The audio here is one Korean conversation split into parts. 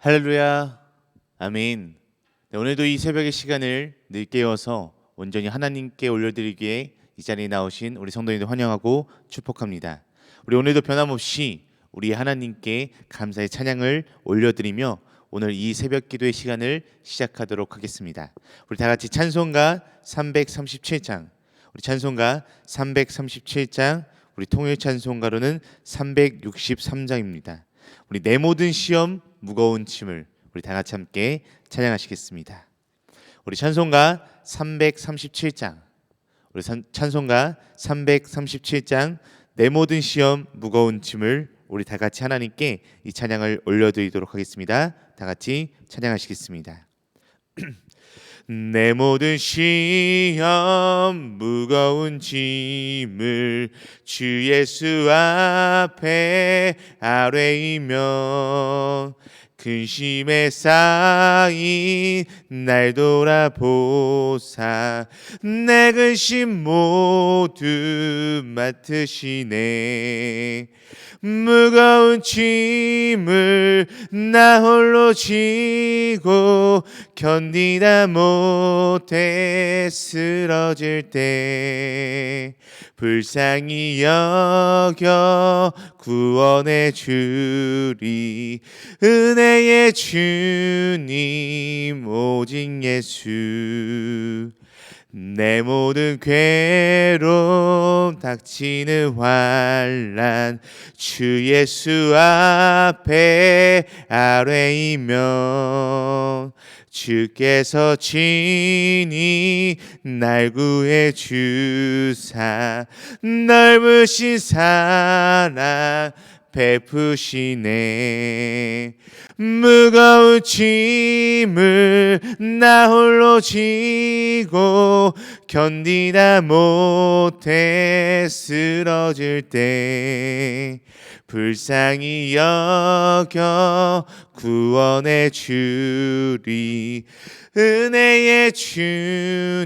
할렐루야, 아멘. 네, 오늘도 이 새벽의 시간을 늘 깨워서 온전히 하나님께 올려드리기에 이 자리에 나오신 우리 성도님들 환영하고 축복합니다. 우리 오늘도 변함없이 우리 하나님께 감사의 찬양을 올려드리며 오늘 이 새벽 기도의 시간을 시작하도록 하겠습니다. 우리 다 같이 찬송가 337장, 우리 찬송가 337장, 우리 통일 찬송가로는 363장입니다. 우리 내 모든 시험 무거운 짐을 우리 다 같이 함께 찬양하시겠습니다. 우리 찬송가 337장, 우리 찬송가 337장 내 모든 시험 무거운 짐을 우리 다 같이 하나님께 이 찬양을 올려드리도록 하겠습니다. 다 같이 찬양하시겠습니다. 내 모든 시험 무거운 짐을 주 예수 앞에 아뢰이며 근심에 쌓인 날 돌아보사 내 근심 모두 맡으시네. 무거운 짐을 나 홀로 지고 견디다 못해 쓰러질 때 불쌍히 여겨 구원해 주리. 은혜의 주님 오직 예수. 내 모든 괴로움 닥치는 환난 주 예수 앞에 아뢰이며 주께서 친히 날 구해 주사 넓으신 사랑 베푸시네. 무거운 짐을 나 홀로 지고 견디다 못해 쓰러질 때 불쌍히 여겨 구원해 주리. 은혜의 주님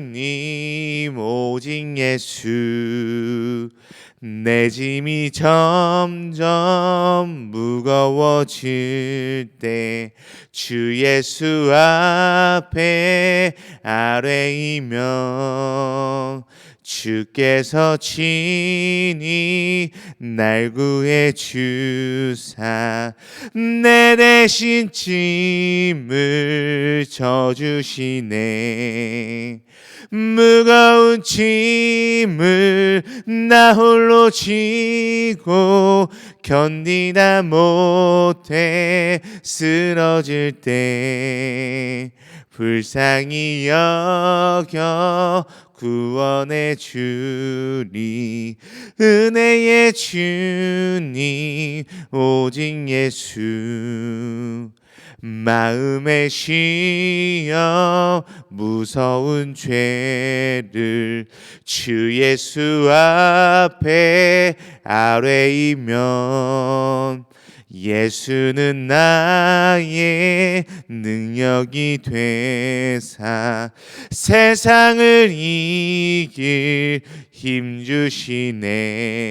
오직 예수. 내 짐이 점점 무거워질 때 주 예수 앞에 아뢰이며 주께서 친히 날 구해 주사 내 대신 짐을 져주시네. 무거운 짐을 나 홀로 지고 견디다 못해 쓰러질 때 불쌍히 여겨 구원해 주리. 은혜의 주님 오직 예수. 마음에 쉬어 무서운 죄를 주 예수 앞에 아뢰이면 예수는 나의 능력이 되사 세상을 이길 힘 주시네.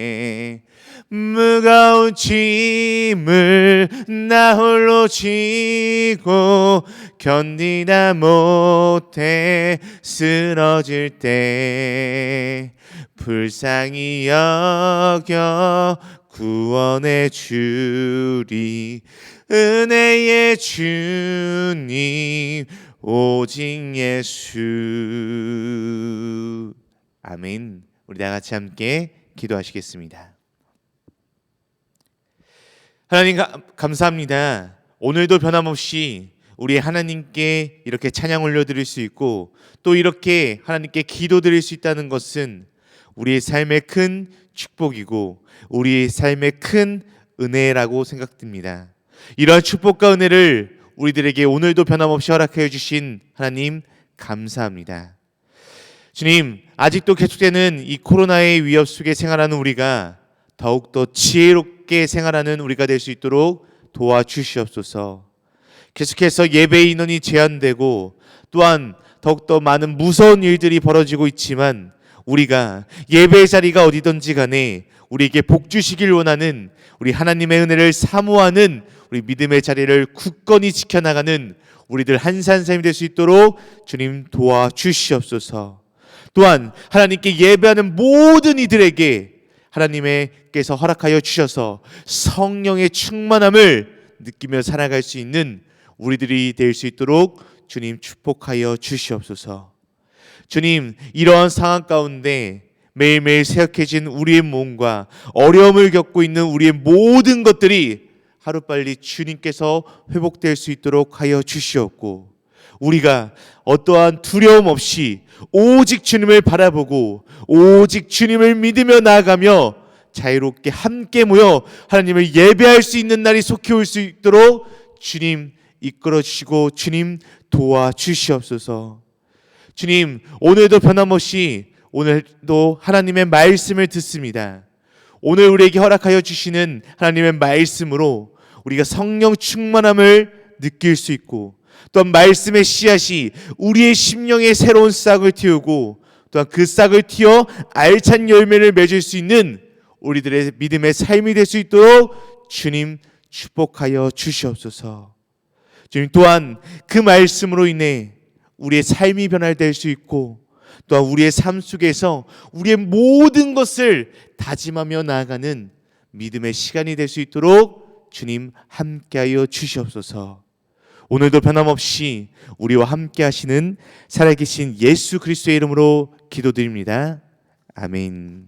무거운 짐을 나 홀로 지고 견디다 못해 쓰러질 때 불쌍히 여겨 구원해 주리. 은혜의 주님 오직 예수. 아멘. 우리 다 같이 함께 기도하시겠습니다. 하나님 감사합니다. 오늘도 변함없이 우리 하나님께 이렇게 찬양 올려드릴 수 있고 또 이렇게 하나님께 기도드릴 수 있다는 것은 우리의 삶의 큰 축복이고 우리의 삶의 큰 은혜라고 생각됩니다. 이러한 축복과 은혜를 우리들에게 오늘도 변함없이 허락해 주신 하나님 감사합니다. 주님, 아직도 계속되는 이 코로나의 위협 속에 생활하는 우리가 더욱더 지혜롭게 생활하는 우리가 될 수 있도록 도와주시옵소서. 계속해서 예배 인원이 제한되고 또한 더욱더 많은 무서운 일들이 벌어지고 있지만 우리가 예배의 자리가 어디든지 간에 우리에게 복 주시길 원하는 우리 하나님의 은혜를 사모하는 우리 믿음의 자리를 굳건히 지켜나가는 우리들 한산샘이 될 수 있도록 주님 도와주시옵소서. 또한 하나님께 예배하는 모든 이들에게 하나님께서 허락하여 주셔서 성령의 충만함을 느끼며 살아갈 수 있는 우리들이 될 수 있도록 주님 축복하여 주시옵소서. 주님, 이러한 상황 가운데 매일매일 세약해진 우리의 몸과 어려움을 겪고 있는 우리의 모든 것들이 하루빨리 주님께서 회복될 수 있도록 하여 주시옵고, 우리가 어떠한 두려움 없이 오직 주님을 바라보고 오직 주님을 믿으며 나아가며 자유롭게 함께 모여 하나님을 예배할 수 있는 날이 속히 올 수 있도록 주님 이끌어 주시고 주님 도와주시옵소서. 주님, 오늘도 변함없이 오늘도 하나님의 말씀을 듣습니다. 오늘 우리에게 허락하여 주시는 하나님의 말씀으로 우리가 성령 충만함을 느낄 수 있고, 또한 말씀의 씨앗이 우리의 심령에 새로운 싹을 틔우고, 또한 그 싹을 틔어 알찬 열매를 맺을 수 있는 우리들의 믿음의 삶이 될 수 있도록 주님 축복하여 주시옵소서. 주님, 또한 그 말씀으로 인해 우리의 삶이 변화될 수 있고, 또한 우리의 삶 속에서 우리의 모든 것을 다짐하며 나아가는 믿음의 시간이 될 수 있도록 주님 함께하여 주시옵소서. 오늘도 변함없이 우리와 함께 하시는 살아계신 예수 그리스도의 이름으로 기도드립니다. 아멘.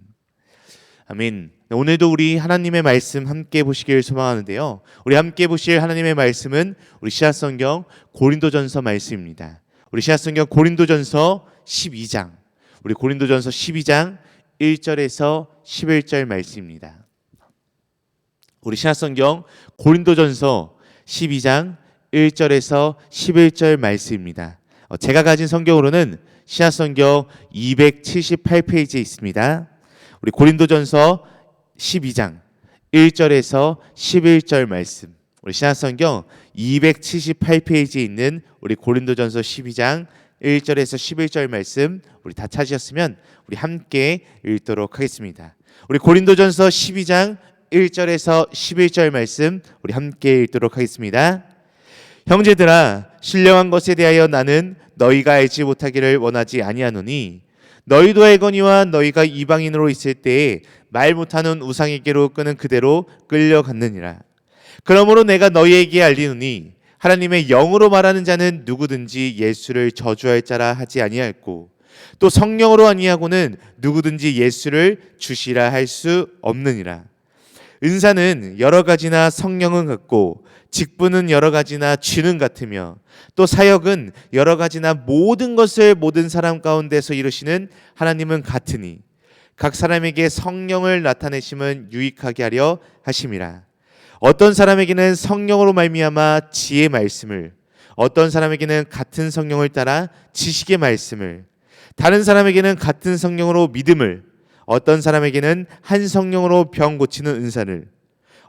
아멘. 오늘도 우리 하나님의 말씀 함께 보시길 소망하는데요, 우리 함께 보실 하나님의 말씀은 우리 신약성경 고린도전서 말씀입니다. 우리 신약성경 고린도전서 12장, 우리 고린도전서 12장 1절에서 11절 말씀입니다. 우리 신약성경 고린도전서 12장 1절에서 11절 말씀입니다. 제가 가진 성경으로는 신약성경 278페이지에 있습니다. 우리 고린도전서 12장 1절에서 11절 말씀, 우리 신약성경 278페이지에 있는 우리 고린도전서 12장 1절에서 11절 말씀, 우리 다 찾으셨으면 우리 함께 읽도록 하겠습니다. 우리 고린도전서 12장 1절에서 11절 말씀, 우리 함께 읽도록 하겠습니다. 형제들아, 신령한 것에 대하여 나는 너희가 알지 못하기를 원하지 아니하노니, 너희도 알거니와 너희가 이방인으로 있을 때에 말 못하는 우상에게로 끄는 그대로 끌려갔느니라. 그러므로 내가 너희에게 알리노니, 하나님의 영으로 말하는 자는 누구든지 예수를 저주할 자라 하지 아니하였고, 또 성령으로 아니하고는 누구든지 예수를 주시라 할 수 없느니라. 은사는 여러 가지나 성령은 같고, 직분은 여러 가지나 쥐는 같으며, 또 사역은 여러 가지나 모든 것을 모든 사람 가운데서 이루시는 하나님은 같으니, 각 사람에게 성령을 나타내심은 유익하게 하려 하심이라. 어떤 사람에게는 성령으로 말미암아 지혜의 말씀을, 어떤 사람에게는 같은 성령을 따라 지식의 말씀을, 다른 사람에게는 같은 성령으로 믿음을, 어떤 사람에게는 한 성령으로 병 고치는 은사를,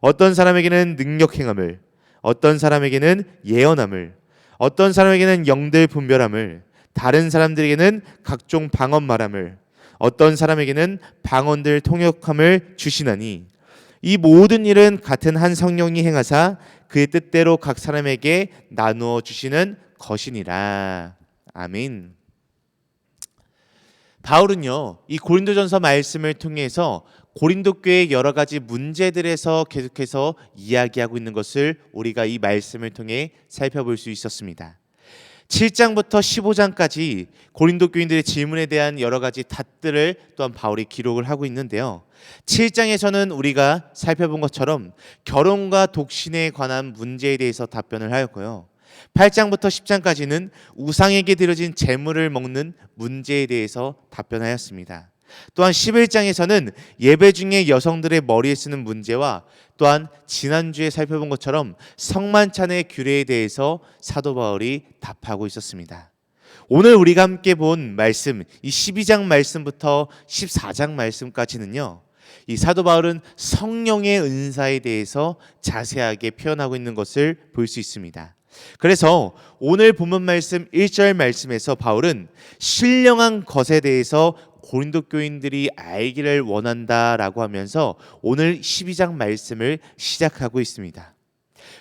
어떤 사람에게는 능력 행함을, 어떤 사람에게는 예언함을, 어떤 사람에게는 영들 분별함을, 다른 사람들에게는 각종 방언 말함을, 어떤 사람에게는 방언들 통역함을 주시나니, 이 모든 일은 같은 한 성령이 행하사 그의 뜻대로 각 사람에게 나누어 주시는 것이니라. 아멘. 바울은요, 이 고린도전서 말씀을 통해서 고린도 교회의 여러 가지 문제들에서 계속해서 이야기하고 있는 것을 우리가 이 말씀을 통해 살펴볼 수 있었습니다. 7장부터 15장까지 고린도 교인들의 질문에 대한 여러 가지 답들을 또한 바울이 기록을 하고 있는데요, 7장에서는 우리가 살펴본 것처럼 결혼과 독신에 관한 문제에 대해서 답변을 하였고요, 8장부터 10장까지는 우상에게 드려진 제물을 먹는 문제에 대해서 답변하였습니다. 또한 11장에서는 예배 중에 여성들의 머리에 쓰는 문제와, 또한 지난주에 살펴본 것처럼 성만찬의 규례에 대해서 사도 바울이 답하고 있었습니다. 오늘 우리가 함께 본 말씀, 이 12장 말씀부터 14장 말씀까지는요, 이 사도 바울은 성령의 은사에 대해서 자세하게 표현하고 있는 것을 볼 수 있습니다. 그래서 오늘 본문 말씀 1절 말씀에서 바울은 신령한 것에 대해서 고린도 교인들이 알기를 원한다라고 하면서 오늘 12장 말씀을 시작하고 있습니다.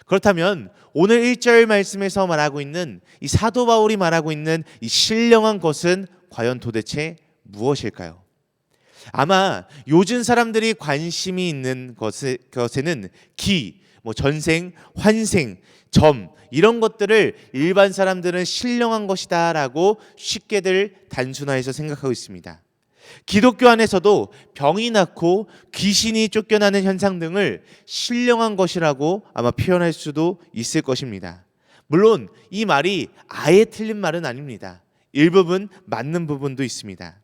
그렇다면 오늘 1절 말씀에서 말하고 있는 이 사도 바울이 말하고 있는 이 신령한 것은 과연 도대체 무엇일까요? 아마 요즘 사람들이 관심이 있는 것에는 기, 전생, 환생, 점 이런 것들을 일반 사람들은 신령한 것이다라고 쉽게들 단순화해서 생각하고 있습니다. 기독교 안에서도 병이 낫고 귀신이 쫓겨나는 현상 등을 신령한 것이라고 아마 표현할 수도 있을 것입니다. 물론 이 말이 아예 틀린 말은 아닙니다. 일부분 맞는 부분도 있습니다.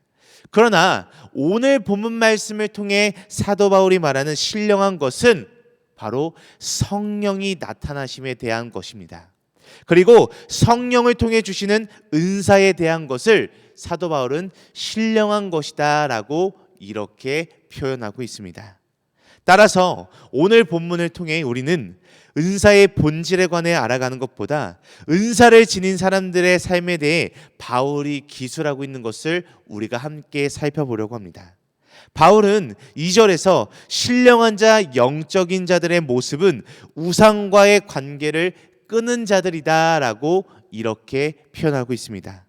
그러나 오늘 본문 말씀을 통해 사도 바울이 말하는 신령한 것은 바로 성령이 나타나심에 대한 것입니다. 그리고 성령을 통해 주시는 은사에 대한 것을 사도 바울은 신령한 것이다 라고 이렇게 표현하고 있습니다. 따라서 오늘 본문을 통해 우리는 은사의 본질에 관해 알아가는 것보다 은사를 지닌 사람들의 삶에 대해 바울이 기술하고 있는 것을 우리가 함께 살펴보려고 합니다. 바울은 2절에서 신령한 자, 영적인 자들의 모습은 우상과의 관계를 끊은 자들이다 라고 이렇게 표현하고 있습니다.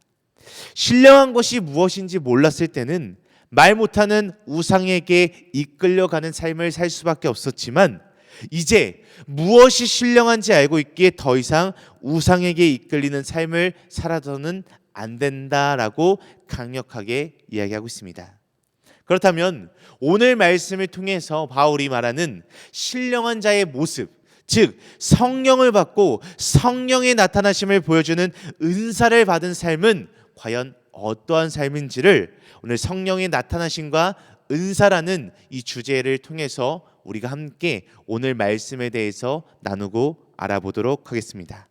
신령한 것이 무엇인지 몰랐을 때는 말 못하는 우상에게 이끌려가는 삶을 살 수밖에 없었지만 이제 무엇이 신령한지 알고 있기에 더 이상 우상에게 이끌리는 삶을 살아서는 안 된다라고 강력하게 이야기하고 있습니다. 그렇다면 오늘 말씀을 통해서 바울이 말하는 신령한 자의 모습, 즉 성령을 받고 성령의 나타나심을 보여주는 은사를 받은 삶은 과연 어떠한 삶인지를 오늘 성령의 나타나심과 은사라는 이 주제를 통해서 우리가 함께 오늘 말씀에 대해서 나누고 알아보도록 하겠습니다.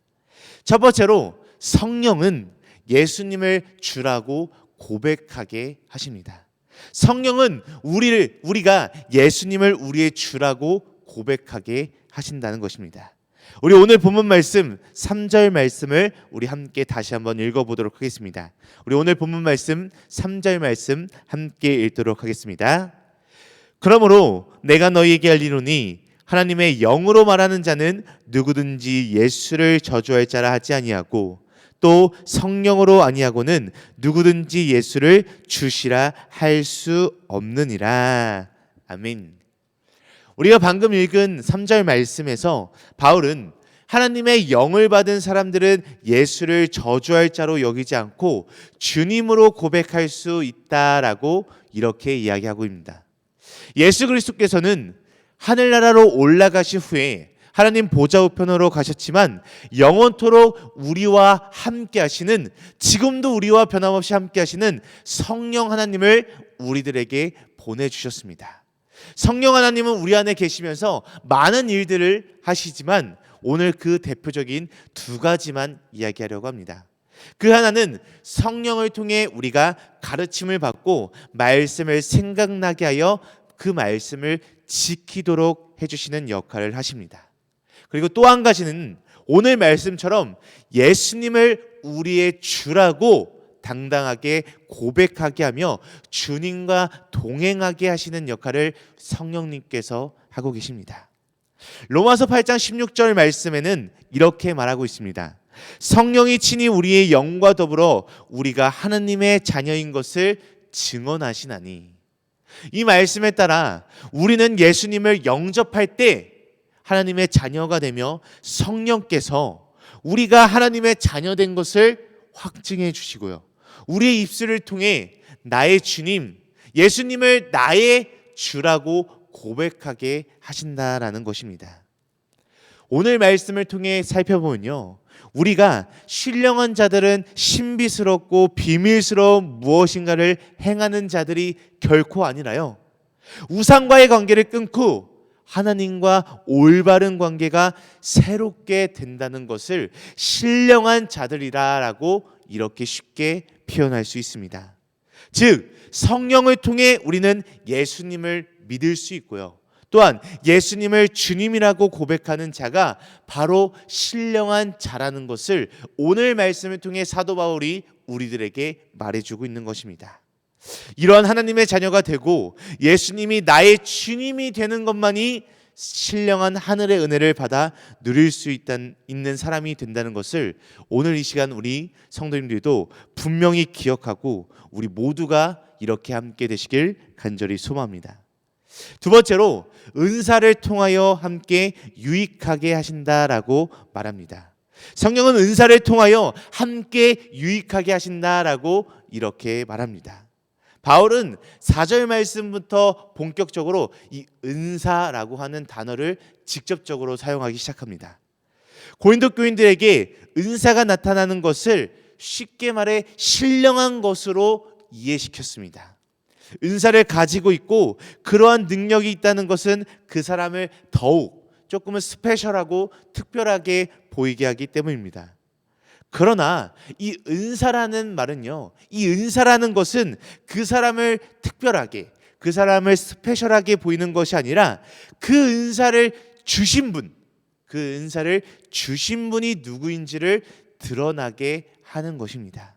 첫 번째로 성령은 예수님을 주라고 고백하게 하십니다. 성령은 우리가 예수님을 우리의 주라고 고백하게 하신다는 것입니다. 우리 오늘 본문 말씀 3절 말씀을 우리 함께 다시 한번 읽어보도록 하겠습니다. 우리 오늘 본문 말씀 3절 말씀 함께 읽도록 하겠습니다. 그러므로 내가 너희에게 알리노니 하나님의 영으로 말하는 자는 누구든지 예수를 저주할 자라 하지 아니하고 또 성령으로 아니하고는 누구든지 예수를 주시라 할 수 없느니라. 아멘. 우리가 방금 읽은 3절 말씀에서 바울은 하나님의 영을 받은 사람들은 예수를 저주할 자로 여기지 않고 주님으로 고백할 수 있다라고 이렇게 이야기하고 있습니다. 예수 그리스도께서는 하늘나라로 올라가신 후에 하나님 보좌 우편으로 가셨지만 영원토록 우리와 함께 하시는, 지금도 우리와 변함없이 함께 하시는 성령 하나님을 우리들에게 보내주셨습니다. 성령 하나님은 우리 안에 계시면서 많은 일들을 하시지만 오늘 그 대표적인 두 가지만 이야기하려고 합니다. 그 하나는 성령을 통해 우리가 가르침을 받고 말씀을 생각나게 하여 그 말씀을 지키도록 해주시는 역할을 하십니다. 그리고 또 한 가지는 오늘 말씀처럼 예수님을 우리의 주라고 당당하게 고백하게 하며 주님과 동행하게 하시는 역할을 성령님께서 하고 계십니다. 로마서 8장 16절 말씀에는 이렇게 말하고 있습니다. 성령이 친히 우리의 영과 더불어 우리가 하나님의 자녀인 것을 증언하시나니. 이 말씀에 따라 우리는 예수님을 영접할 때 하나님의 자녀가 되며 성령께서 우리가 하나님의 자녀된 것을 확증해 주시고요, 우리의 입술을 통해 나의 주님, 예수님을 나의 주라고 고백하게 하신다라는 것입니다. 오늘 말씀을 통해 살펴보면요, 우리가 신령한 자들은 신비스럽고 비밀스러운 무엇인가를 행하는 자들이 결코 아니라요, 우상과의 관계를 끊고 하나님과 올바른 관계가 새롭게 된다는 것을 신령한 자들이라고 이렇게 쉽게 표현할 수 있습니다. 즉 성령을 통해 우리는 예수님을 믿을 수 있고요, 또한 예수님을 주님이라고 고백하는 자가 바로 신령한 자라는 것을 오늘 말씀을 통해 사도 바울이 우리들에게 말해주고 있는 것입니다. 이러한 하나님의 자녀가 되고 예수님이 나의 주님이 되는 것만이 신령한 하늘의 은혜를 받아 누릴 수 있는 사람이 된다는 것을 오늘 이 시간 우리 성도님들도 분명히 기억하고 우리 모두가 이렇게 함께 되시길 간절히 소망합니다. 두 번째로 은사를 통하여 함께 유익하게 하신다라고 말합니다. 성령은 은사를 통하여 함께 유익하게 하신다라고 이렇게 말합니다. 바울은 4절 말씀부터 본격적으로 이 은사라고 하는 단어를 직접적으로 사용하기 시작합니다. 고린도 교인들에게 은사가 나타나는 것을 쉽게 말해 신령한 것으로 이해시켰습니다. 은사를 가지고 있고 그러한 능력이 있다는 것은 그 사람을 더욱 조금은 스페셜하고 특별하게 보이게 하기 때문입니다. 그러나 이 은사라는 말은요, 이 은사라는 것은 그 사람을 특별하게, 그 사람을 스페셜하게 보이는 것이 아니라 그 은사를 주신 분, 그 은사를 주신 분이 누구인지를 드러나게 하는 것입니다.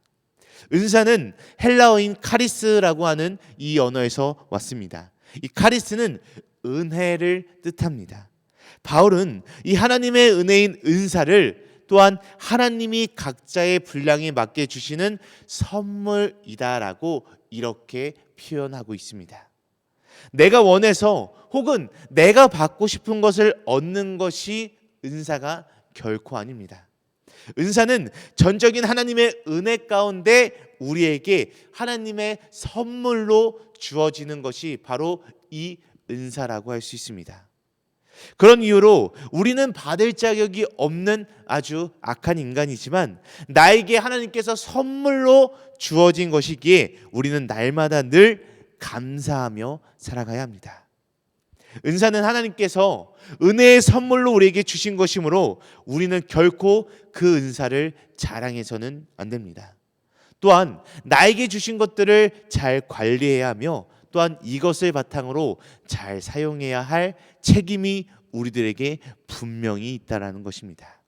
은사는 헬라어인 카리스라고 하는 이 언어에서 왔습니다. 이 카리스는 은혜를 뜻합니다. 바울은 이 하나님의 은혜인 은사를 또한 하나님이 각자의 분량에 맞게 주시는 선물이다라고 이렇게 표현하고 있습니다. 내가 원해서 혹은 내가 받고 싶은 것을 얻는 것이 은사가 결코 아닙니다. 은사는 전적인 하나님의 은혜 가운데 우리에게 하나님의 선물로 주어지는 것이 바로 이 은사라고 할 수 있습니다. 그런 이유로 우리는 받을 자격이 없는 아주 악한 인간이지만 나에게 하나님께서 선물로 주어진 것이기에 우리는 날마다 늘 감사하며 살아가야 합니다. 은사는 하나님께서 은혜의 선물로 우리에게 주신 것이므로 우리는 결코 그 은사를 자랑해서는 안 됩니다. 또한 나에게 주신 것들을 잘 관리해야 하며 또한 이것을 바탕으로 잘 사용해야 할 책임이 우리들에게 분명히 있다라는 것입니다.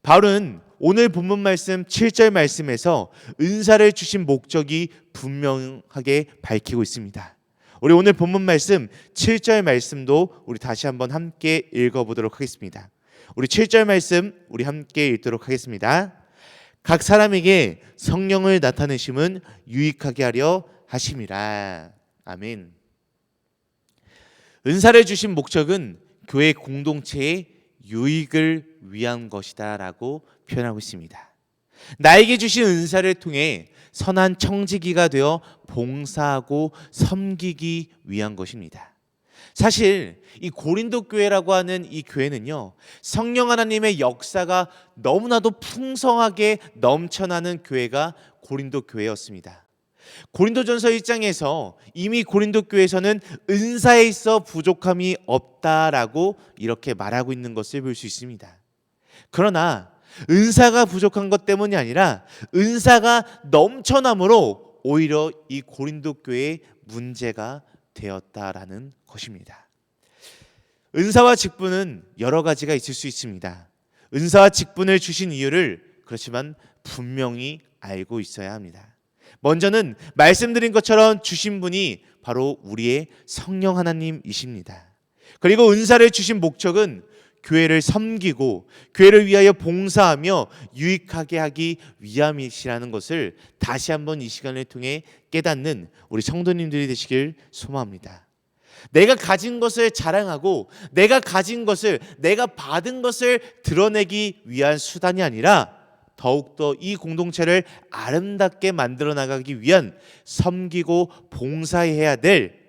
바울은 오늘 본문 말씀 7절 말씀에서 은사를 주신 목적이 분명하게 밝히고 있습니다. 우리 오늘 본문 말씀 7절 말씀도 우리 다시 한번 함께 읽어보도록 하겠습니다. 우리 7절 말씀 우리 함께 읽도록 하겠습니다. 각 사람에게 성령을 나타내심은 유익하게 하려 하심이라. 아멘. 은사를 주신 목적은 교회 공동체의 유익을 위한 것이다 라고 표현하고 있습니다. 나에게 주신 은사를 통해 선한 청지기가 되어 봉사하고 섬기기 위한 것입니다. 사실 이 고린도 교회라고 하는 이 교회는요, 성령 하나님의 역사가 너무나도 풍성하게 넘쳐나는 교회가 고린도 교회였습니다. 고린도전서 1장에서 이미 고린도 교회에서는 은사에 있어 부족함이 없다라고 이렇게 말하고 있는 것을 볼 수 있습니다. 그러나 은사가 부족한 것 때문이 아니라 은사가 넘쳐남으로 오히려 이 고린도 교회에 문제가 되었다라는 것입니다. 은사와 직분은 여러 가지가 있을 수 있습니다. 은사와 직분을 주신 이유를 그렇지만 분명히 알고 있어야 합니다. 먼저는 말씀드린 것처럼 주신 분이 바로 우리의 성령 하나님이십니다. 그리고 은사를 주신 목적은 교회를 섬기고 교회를 위하여 봉사하며 유익하게 하기 위함이시라는 것을 다시 한번 이 시간을 통해 깨닫는 우리 성도님들이 되시길 소망합니다. 내가 가진 것을 자랑하고 내가 가진 것을, 내가 받은 것을 드러내기 위한 수단이 아니라 더욱더 이 공동체를 아름답게 만들어 나가기 위한 섬기고 봉사해야 될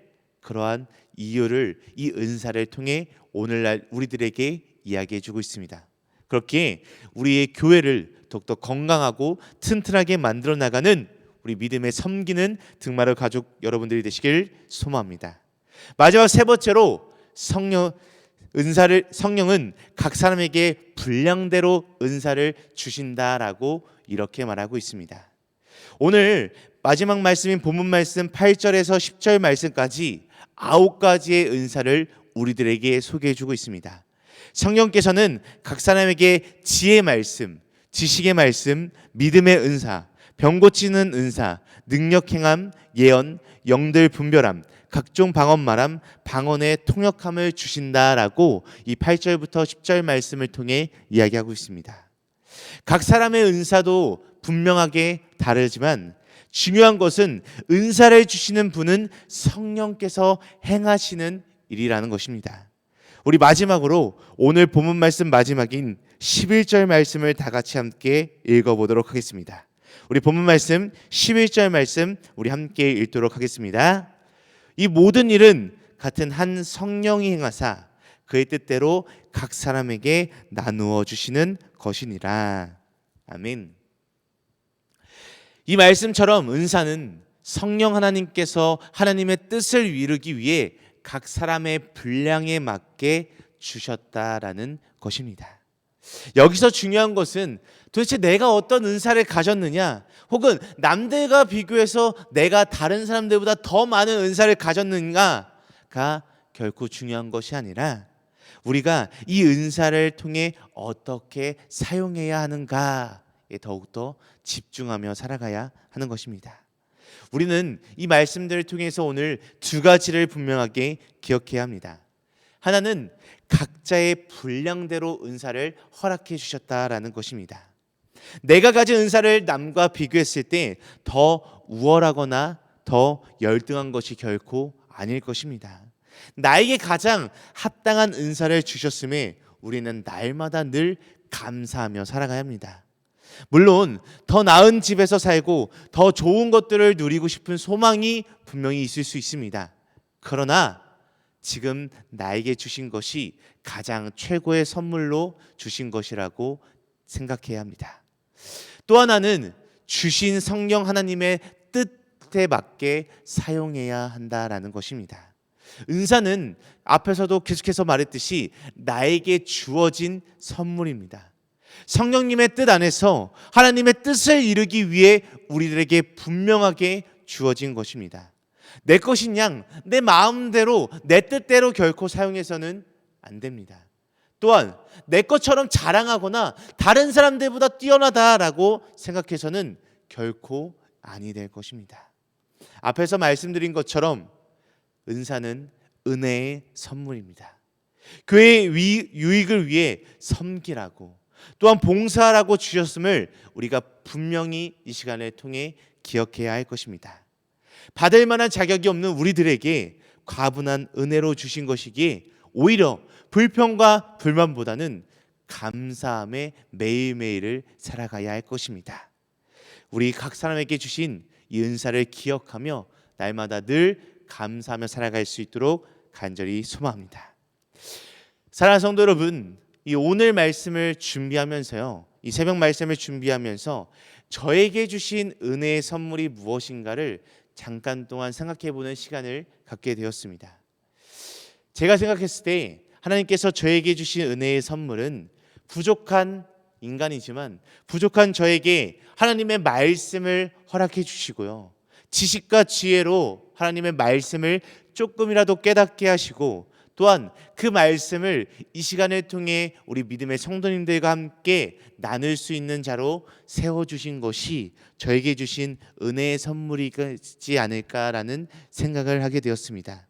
그러한 이유를 이 은사를 통해 오늘날 우리들에게 이야기해 주고 있습니다. 그렇게 우리의 교회를 더욱더 건강하고 튼튼하게 만들어 나가는 우리 믿음의 섬기는 등마루 가족 여러분들이 되시길 소망합니다. 마지막 세 번째로 성령은 각 사람에게 분량대로 은사를 주신다라고 이렇게 말하고 있습니다. 오늘 마지막 말씀인 본문 말씀 8절에서 10절 말씀까지 9가지의 은사를 우리들에게 소개해 주고 있습니다. 성령께서는 각 사람에게 지혜의 말씀, 지식의 말씀, 믿음의 은사, 병 고치는 은사, 능력 행함, 예언, 영들 분별함, 각종 방언 말함, 방언의 통역함을 주신다라고 이 8절부터 10절 말씀을 통해 이야기하고 있습니다. 각 사람의 은사도 분명하게 다르지만 중요한 것은 은사를 주시는 분은 성령께서 행하시는 일이라는 것입니다. 우리 마지막으로 오늘 본문 말씀 마지막인 11절 말씀을 다 같이 함께 읽어보도록 하겠습니다. 우리 본문 말씀 11절 말씀 우리 함께 읽도록 하겠습니다. 이 모든 일은 같은 한 성령이 행하사 그의 뜻대로 각 사람에게 나누어 주시는 것이니라. 아멘. 이 말씀처럼 은사는 성령 하나님께서 하나님의 뜻을 이루기 위해 각 사람의 분량에 맞게 주셨다라는 것입니다. 여기서 중요한 것은 도대체 내가 어떤 은사를 가졌느냐, 혹은 남들과 비교해서 내가 다른 사람들보다 더 많은 은사를 가졌는가가 결코 중요한 것이 아니라 우리가 이 은사를 통해 어떻게 사용해야 하는가에 더욱더 집중하며 살아가야 하는 것입니다. 우리는 이 말씀들을 통해서 오늘 두 가지를 분명하게 기억해야 합니다. 하나는 각자의 분량대로 은사를 허락해 주셨다라는 것입니다. 내가 가진 은사를 남과 비교했을 때 더 우월하거나 더 열등한 것이 결코 아닐 것입니다. 나에게 가장 합당한 은사를 주셨음에 우리는 날마다 늘 감사하며 살아가야 합니다. 물론 더 나은 집에서 살고 더 좋은 것들을 누리고 싶은 소망이 분명히 있을 수 있습니다. 그러나 지금 나에게 주신 것이 가장 최고의 선물로 주신 것이라고 생각해야 합니다. 또 하나는 주신 성령 하나님의 뜻에 맞게 사용해야 한다라는 것입니다. 은사는 앞에서도 계속해서 말했듯이 나에게 주어진 선물입니다. 성령님의 뜻 안에서 하나님의 뜻을 이루기 위해 우리들에게 분명하게 주어진 것입니다. 내 것인 양 내 마음대로 내 뜻대로 결코 사용해서는 안 됩니다. 또한 내 것처럼 자랑하거나 다른 사람들보다 뛰어나다라고 생각해서는 결코 아니 될 것입니다. 앞에서 말씀드린 것처럼 은사는 은혜의 선물입니다. 교회의 유익을 위해 섬기라고 또한 봉사하라고 주셨음을 우리가 분명히 이 시간을 통해 기억해야 할 것입니다. 받을 만한 자격이 없는 우리들에게 과분한 은혜로 주신 것이기에 오히려 불평과 불만보다는 감사함의 매일매일을 살아가야 할 것입니다. 우리 각 사람에게 주신 이 은사를 기억하며 날마다 늘 감사하며 살아갈 수 있도록 간절히 소망합니다. 사랑하는 성도 여러분, 이 오늘 말씀을 준비하면서요, 이 새벽 말씀을 준비하면서 저에게 주신 은혜의 선물이 무엇인가를 잠깐 동안 생각해보는 시간을 갖게 되었습니다. 제가 생각했을 때 하나님께서 저에게 주신 은혜의 선물은 부족한 인간이지만 부족한 저에게 하나님의 말씀을 허락해 주시고요, 지식과 지혜로 하나님의 말씀을 조금이라도 깨닫게 하시고 또한 그 말씀을 이 시간을 통해 우리 믿음의 성도님들과 함께 나눌 수 있는 자로 세워주신 것이 저에게 주신 은혜의 선물이지 않을까라는 생각을 하게 되었습니다.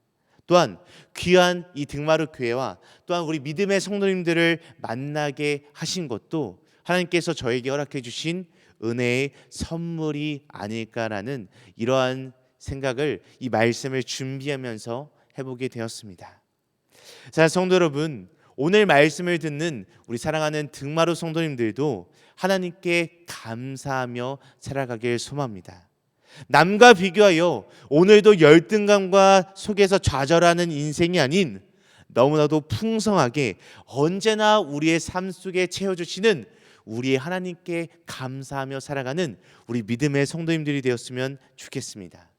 또한 귀한 이 등마루 교회와 또한 우리 믿음의 성도님들을 만나게 하신 것도 하나님께서 저에게 허락해 주신 은혜의 선물이 아닐까라는 이러한 생각을 이 말씀을 준비하면서 해보게 되었습니다. 자, 성도 여러분, 오늘 말씀을 듣는 우리 사랑하는 등마루 성도님들도 하나님께 감사하며 살아가길 소망합니다. 남과 비교하여 오늘도 열등감과 속에서 좌절하는 인생이 아닌 너무나도 풍성하게 언제나 우리의 삶 속에 채워주시는 우리의 하나님께 감사하며 살아가는 우리 믿음의 성도님들이 되었으면 좋겠습니다.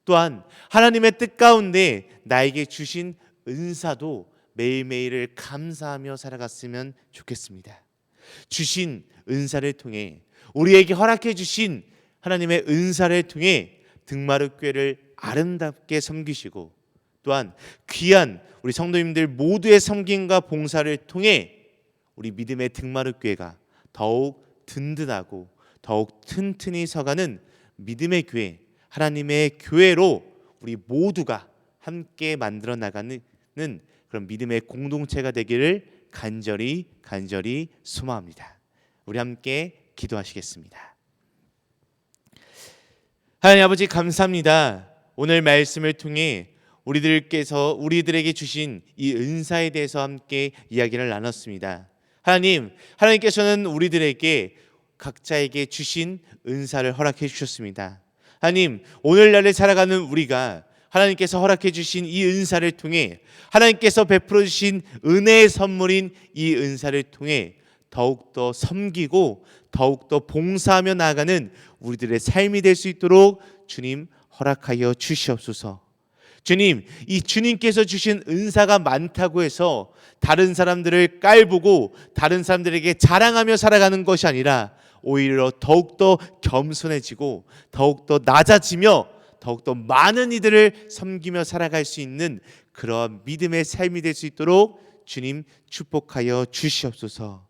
또한 하나님의 뜻 가운데 나에게 주신 은사도 매일매일을 감사하며 살아갔으면 좋겠습니다. 주신 은사를 통해 우리에게 허락해 주신 하나님의 은사를 통해 등마루 교회를 아름답게 섬기시고 또한 귀한 우리 성도님들 모두의 섬김과 봉사를 통해 우리 믿음의 등마루 교회가 더욱 든든하고 더욱 튼튼히 서가는 믿음의 교회, 하나님의 교회로 우리 모두가 함께 만들어 나가는 그런 믿음의 공동체가 되기를 간절히 소망합니다. 우리 함께 기도하시겠습니다. 하나님 아버지, 감사합니다. 오늘 말씀을 통해 우리들에게 주신 이 은사에 대해서 함께 이야기를 나눴습니다. 하나님께서는 우리들에게 각자에게 주신 은사를 허락해 주셨습니다. 하나님, 오늘날을 살아가는 우리가 하나님께서 허락해 주신 이 은사를 통해, 하나님께서 베풀어 주신 은혜의 선물인 이 은사를 통해 더욱더 섬기고 더욱더 봉사하며 나아가는 우리들의 삶이 될 수 있도록 주님 허락하여 주시옵소서. 주님, 이 주님께서 주신 은사가 많다고 해서 다른 사람들을 깔보고 다른 사람들에게 자랑하며 살아가는 것이 아니라 오히려 더욱더 겸손해지고 더욱더 낮아지며 더욱더 많은 이들을 섬기며 살아갈 수 있는 그러한 믿음의 삶이 될 수 있도록 주님 축복하여 주시옵소서.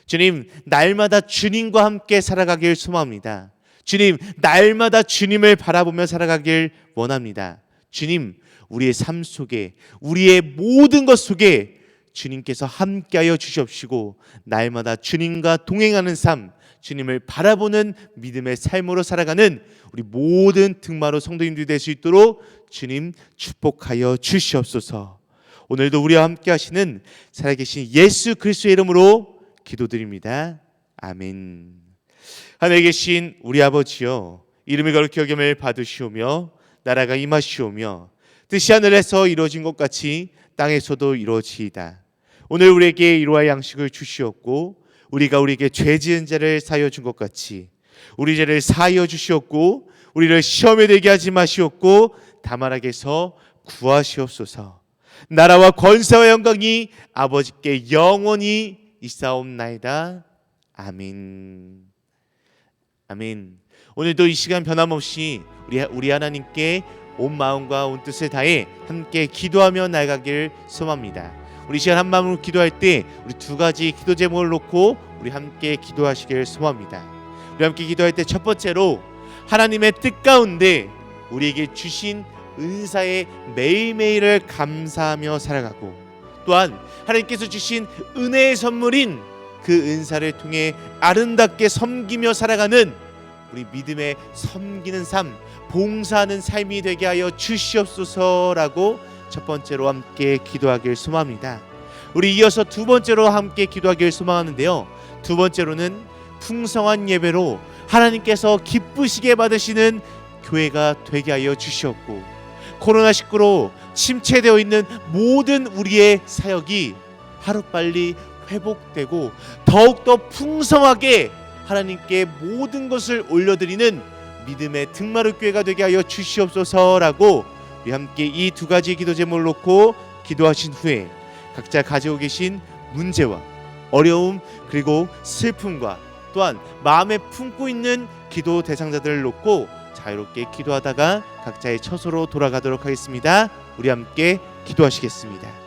주님, 날마다 주님과 함께 살아가길 소망합니다. 주님, 날마다 주님을 바라보며 살아가길 원합니다. 주님, 우리의 삶 속에, 우리의 모든 것 속에 주님께서 함께하여 주시옵시고 날마다 주님과 동행하는 삶, 주님을 바라보는 믿음의 삶으로 살아가는 우리 모든 등마루 성도님들이 될 수 있도록 주님 축복하여 주시옵소서. 오늘도 우리와 함께 하시는 살아계신 예수 그리스도의 이름으로 기도드립니다. 아멘. 하늘에 계신 우리 아버지여, 이름이 거룩히 여김을 받으시오며 나라가 임하시오며 뜻이 하늘에서 이루어진 것 같이 땅에서도 이루어지이다. 오늘 우리에게 일용할 양식을 주시옵고 우리가 우리에게 죄 지은 자를 사하여 준 것 같이 우리 죄를 사하여 주시옵고 우리를 시험에 들게 하지 마시옵고 다만 악에서 구하시옵소서. 나라와 권세와 영광이 아버지께 영원히 있사옵나이다. 아멘. 아멘. 오늘도 이 시간 변함없이 우리 하나님께 온 마음과 온 뜻을 다해 함께 기도하며 나아가길 소망합니다. 우리 시간 한 마음으로 기도할 때 우리 두 가지 기도 제목을 놓고 우리 함께 기도하시길 소망합니다. 우리 함께 기도할 때 첫 번째로 하나님의 뜻 가운데 우리에게 주신 은사의 매일매일을 감사하며 살아가고, 또한 하나님께서 주신 은혜의 선물인 그 은사를 통해 아름답게 섬기며 살아가는 우리 믿음의 섬기는 삶, 봉사하는 삶이 되게 하여 주시옵소서라고 첫 번째로 함께 기도하길 소망합니다. 우리 이어서 두 번째로 함께 기도하길 소망하는데요, 두 번째로는 풍성한 예배로 하나님께서 기쁘시게 받으시는 교회가 되게 하여 주시옵고, 코로나19로 침체되어 있는 모든 우리의 사역이 하루빨리 회복되고 더욱더 풍성하게 하나님께 모든 것을 올려드리는 믿음의 등마루 교회가 되게 하여 주시옵소서라고 우리 함께 이 두 가지 기도 제목을 놓고 기도하신 후에 각자 가지고 계신 문제와 어려움 그리고 슬픔과 또한 마음에 품고 있는 기도 대상자들을 놓고 자유롭게 기도하다가 각자의 처소로 돌아가도록 하겠습니다. 우리 함께 기도하시겠습니다.